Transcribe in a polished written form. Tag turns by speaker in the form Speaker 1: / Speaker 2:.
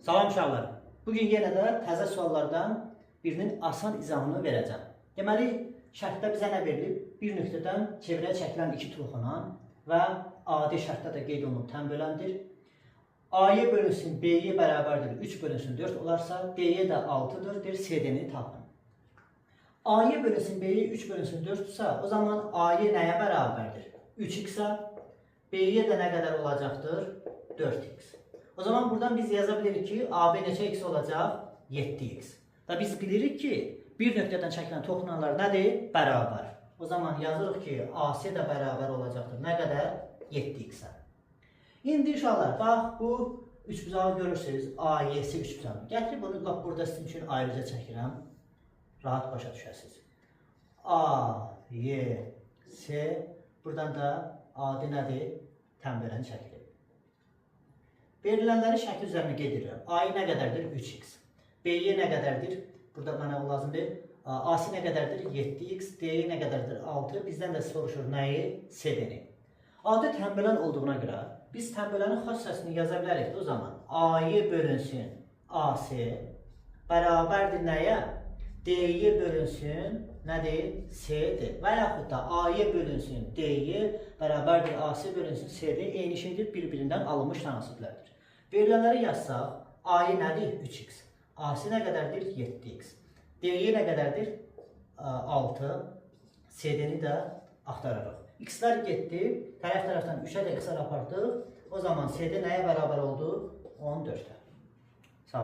Speaker 1: Salam uşaqlar. Bugün yenə də təzə suallardan birinin asan izahını verəcəm. Deməli, şərtdə bizə nə verilib? Bir nöqtədən çevrəyə çəkilən iki toxunan və adi şərtdə də qeyd olunub tənböləndir. A-ya bölünsün B-yə bərabərdir 3 bölünsün 4 olarsa, D-yə də 6'dır, deyir CD-ni tapın. A-ya bölünsün B-yə 3 bölünsün 4'sa, o zaman A-ya nəyə bərabərdir? 3x-ə, B-yə də nə qədər olacaqdır? 4x. O zaman buradan biz yaza bilirik ki, AB neçə x olacaq? 7x. Və biz bilirik ki, bir nöqtədən çəkilən toxunanlar nədir? Bərabər. O zaman yazırıq ki, AC də bərabər olacaqdır. Nə qədər? 7x-ə. İndi uşaqlar, bax, bu üçbucağı görürsünüz. AYS üçbucağı. Gətirib bunu bax, burada sizin üçün ayrıca çəkirəm. Rahat başa düşəsiniz. AYS, buradan da AD nədir? Tənbələni çəkilir. Verilənləri şəkil üzərində qeyd edirəm. A-ya nə qədərdir? 3x. B-yə nə qədərdir? Burada mənə o lazımdır. A-si nə qədərdir? 7x. D-yə nə qədərdir? 6. Bizdən də soruşur nəyi? CD-ni. A-da tənbələn olduğuna görə biz tənbələnin xas hissəsini yaza bilərik. O zaman A-ya bölünsün AC bərabərdir nəyə? D-yə bölünsün nədir? CD. Və yaxud da A-ya bölünsün D-yə bərabərdir AC bölünsün CD eyni şeydir, bir-birindən alınmış tənasüblərdir. Verilənləri yazsaq, A-ya nədir? 3x. AC nə qədərdir? 7x. D-yə nə qədərdir? 6. CD-ni də axtararıq. X-lər getdi, tərəf-tərəfdən 3-ə də x-lər apardıq. O zaman CD nəyə bərabər oldu? 14-ə.